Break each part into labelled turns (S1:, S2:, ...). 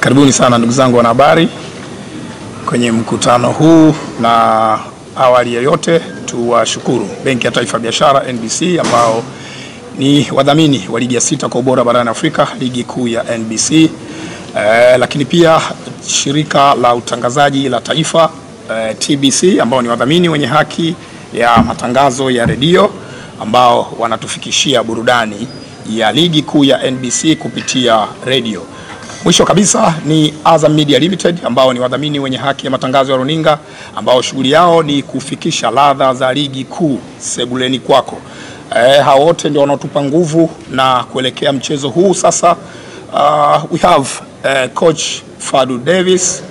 S1: Karibuni sana ndugu zangu wanahabari kwenye mkutano huu, na awali ya yote tuwashukuru Benki ya Taifa ya Biashara NBC ambao ni wadhamini wa ligi ya 6 kwa ubora barani Afrika, ligi kuu ya NBC. Lakini pia shirika la utangazaji la taifa TBC ambao ni wadhamini wenye haki ya matangazo ya redio ambao wanatufikishia burudani ya ligi kuu ya NBC kupitia redio. Mwisho kabisa ni Azam Media Limited ambao ni wadhamini wenye haki ya matangazo ya runinga ambao shughuli yao ni kufikisha ladha za ligi kuu sebuleni kwako. Hao wote ndio wanaotupa nguvu na kuelekea mchezo huu sasa. We have Coach Fadlu Davis.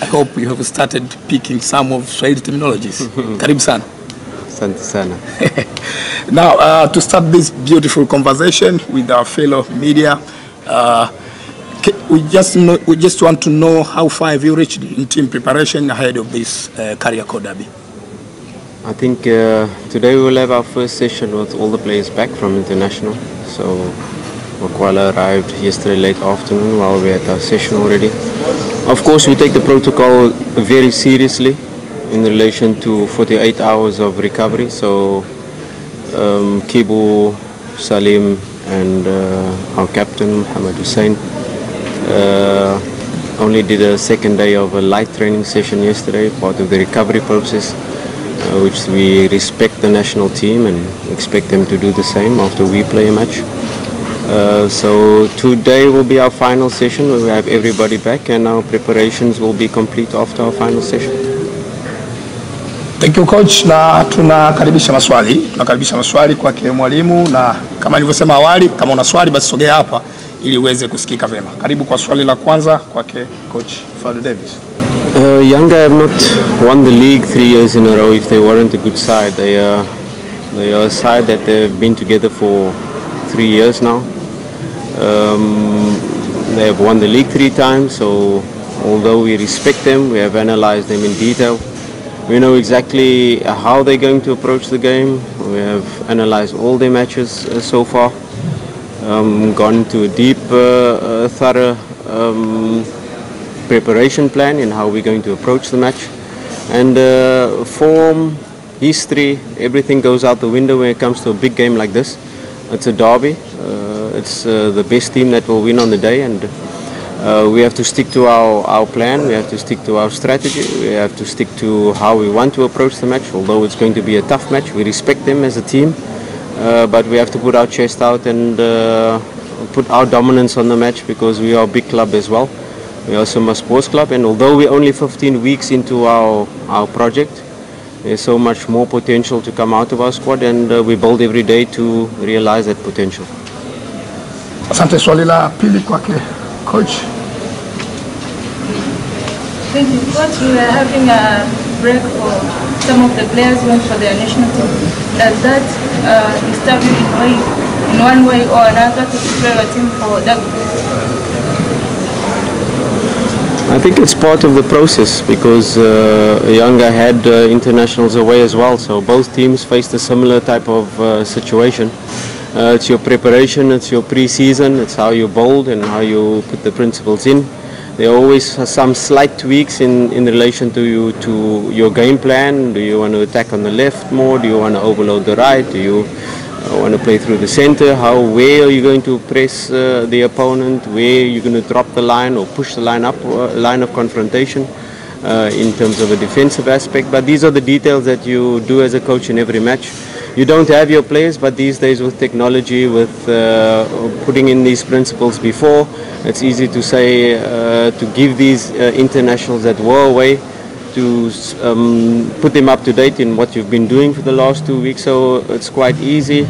S1: I hope you have started picking some of Swahili terminologies. Karibu sana.
S2: Asante sana.
S1: Now, to start this beautiful conversation with our fellow media, we just want to know how far have you reached in team preparation ahead of this Kariakoo derby?
S2: I think today we will have our first session with all the players back from international. So Kuala arrived yesterday late afternoon while we had our session already. Of course, we take the protocol very seriously in relation to 48 hours of recovery. So Kibu, Salim and our captain Muhammad Hussein only did a second day of a light training session yesterday, part of the recovery process, which we respect the national team and expect them to do the same after we play a match. So today will be our final session where we have everybody back, and our preparations will be complete after our final session.
S1: Thank you coach, na tunakaribisha maswali kwa mwalimu, na kama nilivyosema awali, kama una swali basi sogea hapa ili uweze kusikika vema. Karibu kwa swali la kwanza kwake coach Fadlu Davis.
S2: Yanga have not won the league 3 years in a row if they weren't a good side. They are a side that they've been together for 3 years now. They have won the league 3 times, so although we respect them, we have analyzed them in detail. We know exactly how they're going to approach the game. We have analyzed all their matches so far, gone to a deep, thorough preparation plan in how we're going to approach the match. And form, history, everything goes out the window when it comes to a big game like this. It's a derby. It's the best team that will win on the day, and we have to stick to our plan. We have to stick to our strategy. We have to stick to how we want to approach the match. Although it's going to be a tough match, we respect them as a team, but we have to put our chest out and put our dominance on the match, because we are a big club as well. We are Simba Sports Club, and although we're only 15 weeks into our project, there's so much more potential to come out of our squad, and we build every day to realize that potential.
S1: Asante. Swali la pili kwake coach.
S3: Thank you. Coach, we are having a break for some of the players went for their national team. Does that disturb you in one way or another to prepare a team for that?
S2: I think it's part of the process, because Yanga had internationals away as well, so both teams faced a similar type of situation. It's your preparation, it's your pre-season, it's how you build and how you put the principles in. There are always some slight tweaks in relation to your game plan. Do you want to attack on the left more? Do you want to overload the right? Do you want to play through the center? Where are you going to press the opponent? Where are you going to drop the line or push the line up, line of confrontation in terms of a defensive aspect? But these are the details that you do as a coach in every match. You don't have your players, but these days with technology, with putting in these principles before, it's easy to say, to give these internationals that were away, to put them up to date in what you've been doing for the last 2 weeks. So it's quite easy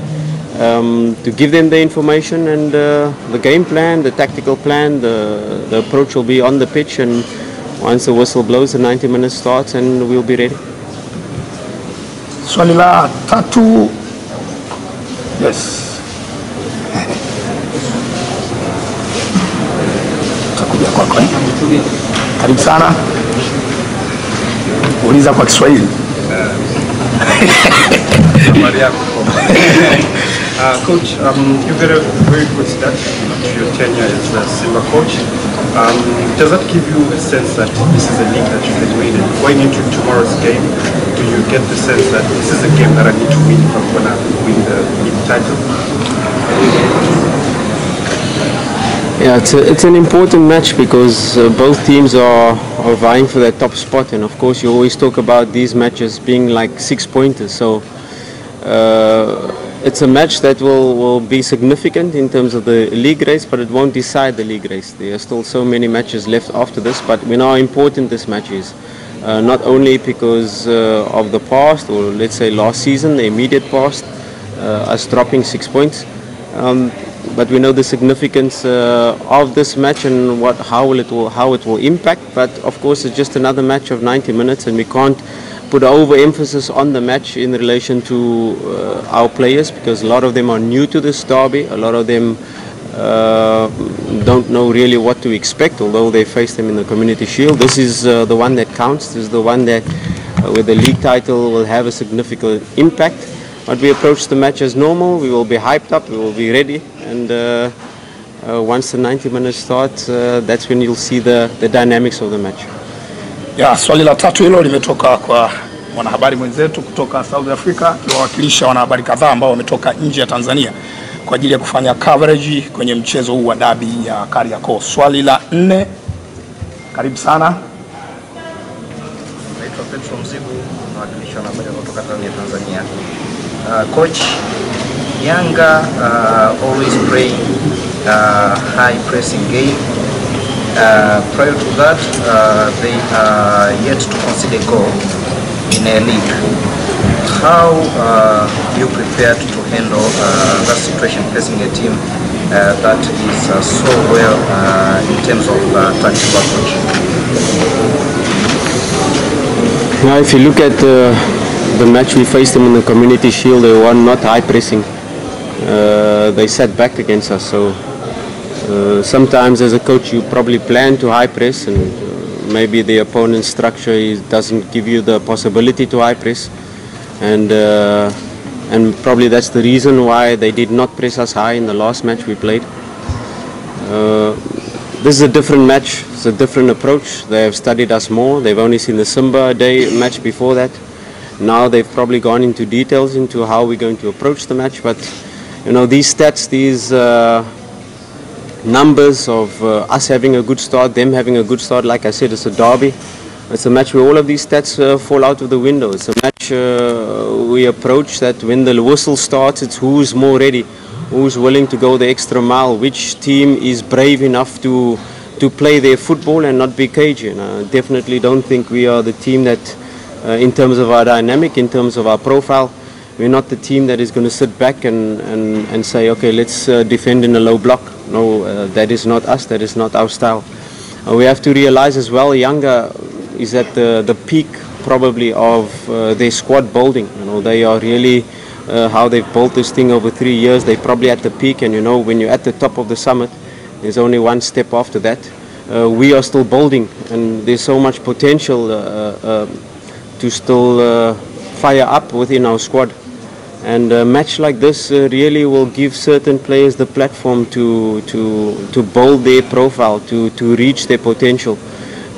S2: to give them the information, and the game plan, the tactical plan, the approach will be on the pitch, and once the whistle blows, the 90 minutes starts and we'll be ready.
S1: Swali la tatu. Yes. Takuja kwako. Karibu sana. Uliza kwa Kiswahili.
S4: Coach, you've had a very good start to your tenure as the Simba coach. Does that give you a sense that this is a league that you can win? And going into tomorrow's game, do you get the sense that this is a game that I need to win if I'm going to win the league title?
S2: Yeah, it's an important match because both teams are vying for that top spot, and of course you always talk about these matches being like 6 pointers. So it's a match that will be significant in terms of the league race, but it won't decide the league race. There are still so many matches left after this, but we know how important this match is. Not only because of the past, or let's say last season, the immediate past, us dropping 6 points, but we know the significance of this match and how it will impact. But of course, it's just another match of 90 minutes, and we can't put overemphasis on the match in relation to our players, because a lot of them are new to this derby. A lot of them don't know really what to expect, although they face them in the Community Shield. This is the one that counts. This is the one that where the league title will have a significant impact. But we approach the match as normal. We will be hyped up, we will be ready, and once the 90 minutes start, that's when you'll see the dynamics of the match.
S1: Ya, swali la tatu hilo limetoka kwa mwanahabari mwenzetu kutoka South Africa, akiwakilisha wanahabari kadhaa ambao wametoka nje ya Tanzania kwa ajili ya kufanya coverage kwenye mchezo huu wa dabi ya Kariakoo. Swali la 4, karibu sana.
S5: Naitwa Petro Mzigu, nawakilisha wanahabari kutoka Tanzania. Coach, Yanga always playing high pressing game. Prior to that, they are yet to concede a goal in a league. How you prepared to handle that situation facing a team that is so well in terms of tactical approach?
S2: Now, if you look at the match we faced them in the Community Shield, they were not high pressing. They sat back against us. So sometimes as a coach you probably plan to high press, and maybe the opponent's structure doesn't give you the possibility to high press, and probably that's the reason why they did not press us high in the last match we played. This is a different match, it's a different approach. They have studied us more. They've only seen the Simba Adai match before that. Now they've probably gone into details into how we're going to approach the match, but you know, these stats, these numbers of us having a good start, them having a good start, like I said, it's a derby. It's a match where all of these stats fall out of the window. It's a match we approach that when the whistle starts, it's who's more ready, who's willing to go the extra mile, which team is brave enough to play their football and not be cagey. I definitely don't think we are the team that, in terms of our dynamic, in terms of our profile, we're not the team that is going to sit back and say, okay, let's defend in a low block. No, that is not us, that is not our style. We have to realize as well, Yanga is at the peak probably of their squad building. You know, they are really, how they've built this thing over 3 years, they're probably at the peak, and you know, when you're at the top of the summit, there's only one step after that. We are still building, and there's so much potential to still fire up within our squad. And a match like this really will give certain players the platform to build their profile, to reach their potential.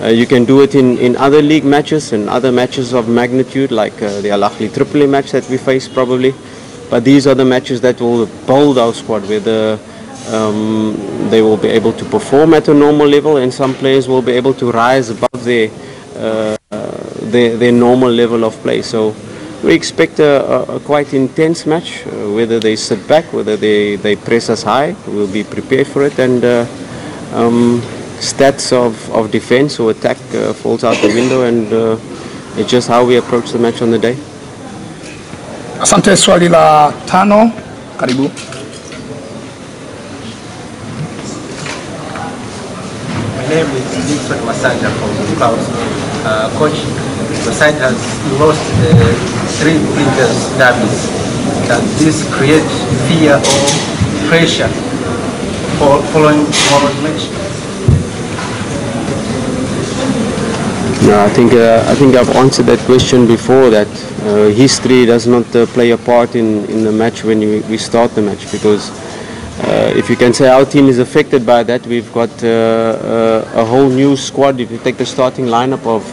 S2: You can do it in other league matches and other matches of magnitude, like the Al Ahly Tripoli match that we face probably. But these are the matches that will build our squad, where they will be able to perform at a normal level, and some players will be able to rise above their normal level of play. So we expect a quite intense match, whether they sit back, whether they press us high, we'll be prepared for it, and stats of defense or attack falls out the window, and it's just how we approach the match on the day.
S1: Asante. Swali la 5, karibu.
S5: My name is Dixon Masanja from Makavu. Coach, the side has lost 3 previous derbies. Does this create fear or pressure for following tomorrow's match?
S2: No, I think I've answered that question before, that history does not play a part in the match when we start the match, because If you can say our team is affected by that, we've got a whole new squad. If you take the starting lineup of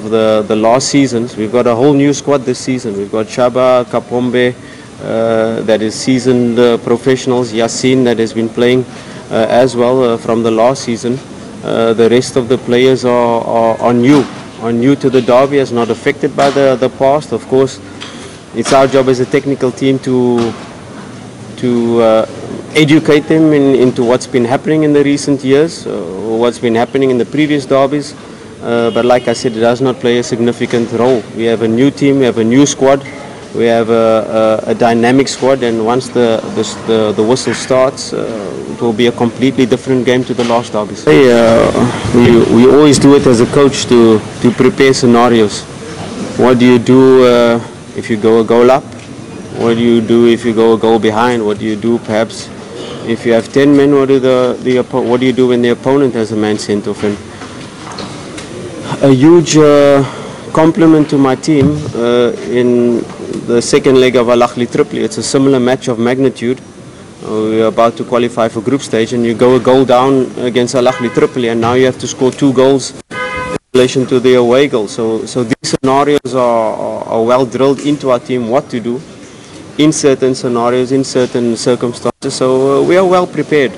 S2: the last seasons, we've got a whole new squad this season. We've got Shaba, Kapombe, that is seasoned professionals, Yasin that has been playing as well from the last season. The rest of the players are new to the derby, as not affected by the past. Of course, it's our job as a technical team to educate them into what's been happening in the recent years, or what's been happening in the previous derbies. But like I said, it does not play a significant role. We have a new team, we have a new squad, we have a dynamic squad, and once the whistle starts, it will be a completely different game to the last derbies. We always do it as a coach to prepare scenarios. What do you do if you go a goal up? What do you do if you go a goal behind? What do you do perhaps if you have 10 men? What do you do when the opponent has a man sent off? And a huge compliment to my team in the second leg of Al Ahly Tripoli. It's a similar match of magnitude. We are about to qualify for group stage, and you go a goal down against Al Ahly Tripoli, and now you have to score 2 goals in relation to the away goal. So these scenarios are well drilled into our team, what to do in certain scenarios, in certain circumstances. So we are well prepared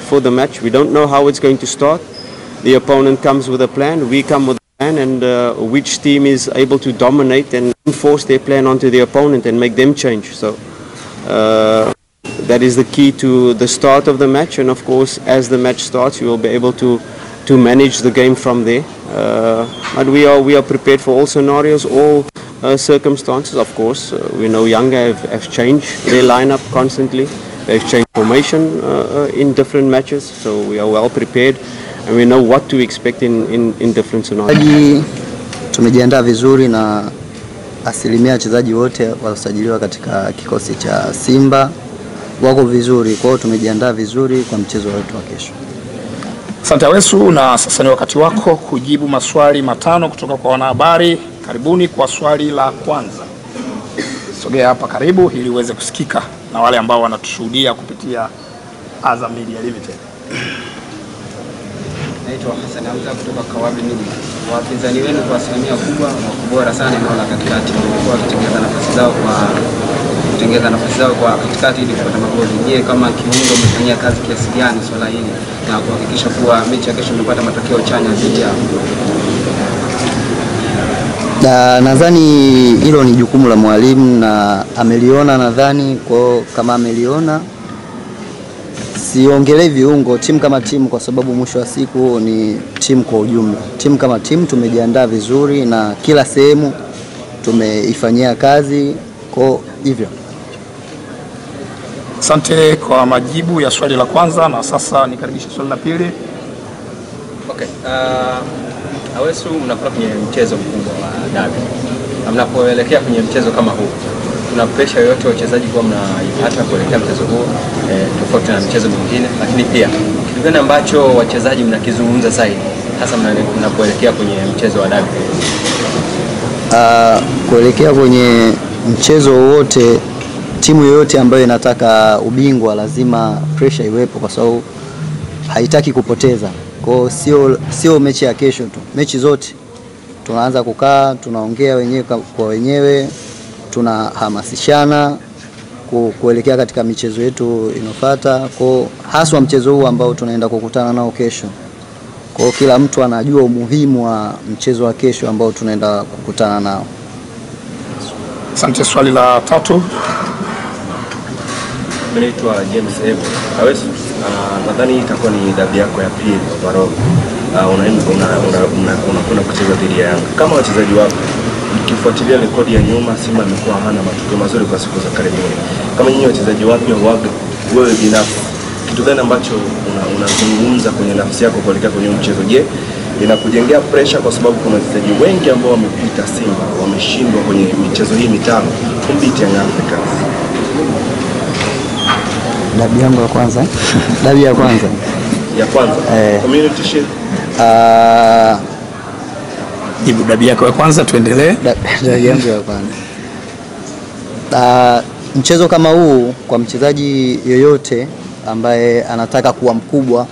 S2: for the match. We don't know how it's going to start. The opponent comes with a plan, we come with a plan, and which team is able to dominate and enforce their plan onto the opponent and make them change. So that is the key to the start of the match, and of course as the match starts we will be able to manage the game from there. But we are prepared for all scenarios, all circumstances. Of course, we know Yanga have changed their lineup constantly. They've changed formation in different matches, so we are well prepared and we know what to expect in different scenarios.
S6: Tumejiandaa vizuri na asilimia wachezaji wote waliosajiliwa katika kikosi cha Simba wako vizuri, kwa hiyo tumejiandaa vizuri kwa mchezo wetu wa kesho.
S1: Asante Awesu, na sasa ni wakati wako kujibu maswali matano kutoka kwa wanahabari. Karibuni kwa swali la kwanza. Sogea hapa karibu ili uweze kusikika na wale ambao wanatushuhudia kupitia Azam Media Limited.
S7: Naitwa Hassan Hamza kutoka Kawabi Media. Wapinzani wenu kwa asilimia kubwa wako bora sana naona katikati, kwa kutengeneza nafasi zao kwa katikati ili kupata magoli. Je, kama kiungo umefanyia kazi kiasi gani swala hili na kuhakikisha kuwa mechi ya kesho imepata matokeo chanya dhidi yao?
S6: Nadhani hilo ni jukumu la mwalimu na ameliona, nadhani kwa kama ameliona, siongelee viungo, timu kama timu, kwa sababu mwisho wa siku ni timu kwa ujumla. Timu kama timu tumejiandaa vizuri na kila sehemu tumeifanyia kazi, kwa hivyo.
S1: Asante kwa majibu ya swali la kwanza, na sasa nikaribisha swali la pili.
S8: Okay. Awesu, mnakuwa kwenye mchezo mkubwa wa dabi. Mnapoelekea kwenye mchezo kama huu, kuna pressure yoyote ya wachezaji kwa mnaipata kuelekea mchezo huu tofauti na mchezo mwingine? Lakini pia kitu gani ambacho wachezaji mnakizungumza zaidi hasa mnapoelekea kwenye mchezo wa dabi?
S6: Kuelekea kwenye mchezo wote, timu yoyote ambayo inataka ubingwa lazima pressure iwepo, kwa sababu haitaki kupoteza. Kwa sio mechi ya kesho tu, mechi zote tunaanza kukaa, tunaongea wenyewe kwa wenyewe, tunahamasishana kuelekea katika michezo yetu inofuata, kwa haswa mchezo huu ambao tunaenda kukutana nao kesho. Kwa kila mtu anajua umuhimu wa mchezo wa kesho ambao tunaenda kukutana nao.
S1: Asante. Swali la tatu.
S9: Naitwa James Ebo. Awesu, nadhani itakuwa ni dabi yako ya pili overall. Unakwenda kucheza dhidi ya Yanga. Kama wachezaji wako, ukifuatilia rekodi ya nyuma, Simba imekuwa hana matokeo mazuri kwa siku za karibuni. Kama nyinyi wachezaji wapya wewe binafsi, kitu gani ambacho unazungumza kwenye nafsi yako kuelekea kwenye mchezo? Je, inakujengea pressure kwa sababu kuna wachezaji wengi ambao wamepita Simba, wameshindwa kwenye michezo hii mitano kumpita Yanga?
S6: Dabi yangu ya kwanza. Dabi ya kwanza.
S9: Ya kwanza. Community shield.
S1: Jibu dabi yako ya kwanza, tuendelee.
S6: Dabi yangu ya kwanza. mchezo kama huu kwa mchezaji yoyote ambaye anataka kuwa mkubwa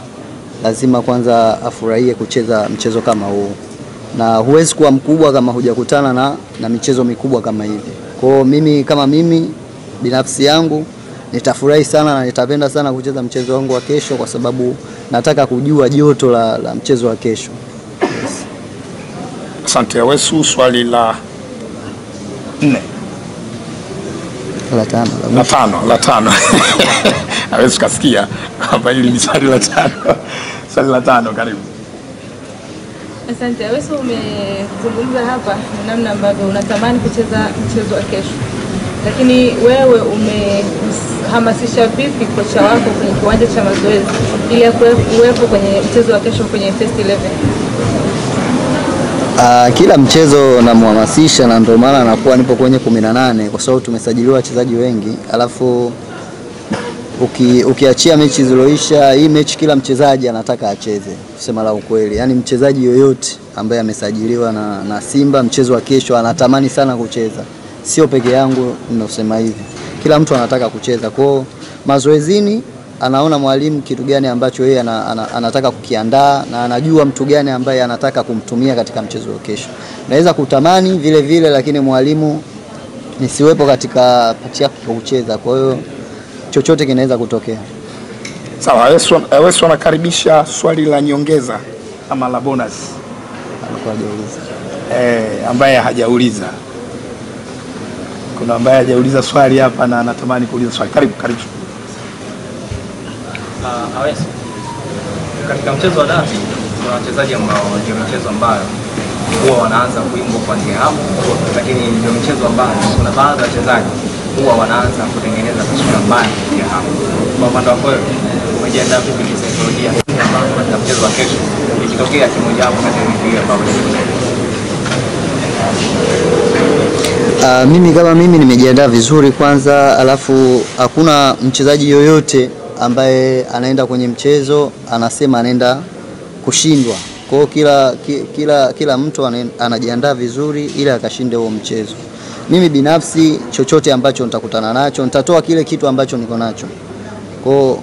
S6: lazima kwanza afurahie kucheza mchezo kama huu, na huwezi kuwa mkubwa kama hujakutana na michezo mikubwa kama hivi. Kwa mimi kama mimi binafsi yangu nitafurahi sana na nitapenda sana kucheza mchezo wangu wa kesho, kwa sababu nataka kujua joto la mchezo wa kesho.
S1: Asante Awesu. Swali la 4 la tano Awesu kasikia hapa, hili ni swali la 5. Swali la 5, karibu.
S3: Asante. Awesu, umezungumza hapa namna ambavyo unatamani kucheza mchezo wa kesho, lakini wewe umehamasisha vipi kocha wako kwenye kiwanja cha mazoezi ili kuwepo kwenye mchezo wa kesho kwenye first 11?
S6: Kila mchezo namhamasisha, na ndio maana anakuwa nipo kwenye 18 kwa sababu tumesajiliwa wachezaji wengi. Alafu ukiachia mechi ziloisha, hii mechi kila mchezaji anataka acheze, kusema la ukweli. Yaani mchezaji yoyote ambaye amesajiliwa na Simba, mchezo wa kesho anatamani sana kucheza. Sio peke yangu ninasema hivi. Kila mtu anataka kucheza. Kwa mazoezini anaona mwalimu kitu gani ambacho yeye anataka kukiandaa, na anajua mtu gani ambaye anataka kumtumia katika mchezo wa kesho. Naweza kutamani vile vile, lakini mwalimu nisiwepo katika pati yake kwa kucheza. Kwa hiyo chochote kinaweza kutokea.
S1: Sawa, Awesu anakaribisha swali la nyongeza ama la bonus.
S6: Alikuwa hajauliza.
S1: Ambaye hajauliza. Kuna ambaye hajauliza swali hapa na anatamani kuuliza swali. Karibu.
S8: Awesu, katika mchezo wa dabi kuna wachezaji ambao ndio mchezo ambao huwa wanaanza kuimbwa kuanzia hapo, lakini ndio mchezo ambao kuna baadhi ya wachezaji huwa wanaanza kutengeneza taswira mbaya kuanzia hapo. Kwa upande wako wewe, umejiandaa vipi kisaikolojia katika mchezo wa kesho ikitokea kimoja hapo katika hiyo ambayo
S6: mimi kama mimi nimejiandaa vizuri kwanza, alafu hakuna mchezaji yoyote ambaye anaenda kwenye mchezo anasema anaenda kushindwa. Kwa hiyo kila mtu anajiandaa vizuri ili akashinde huo mchezo. Mimi binafsi chochote ambacho nitakutana nacho nitatoa kile kitu ambacho niko nacho. Kwa hiyo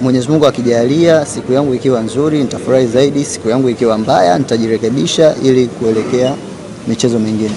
S6: Mwenyezi Mungu akijalia siku yangu ikiwa nzuri nitafurahi zaidi, siku yangu ikiwa mbaya nitajirekebisha ili kuelekea michezo mingine.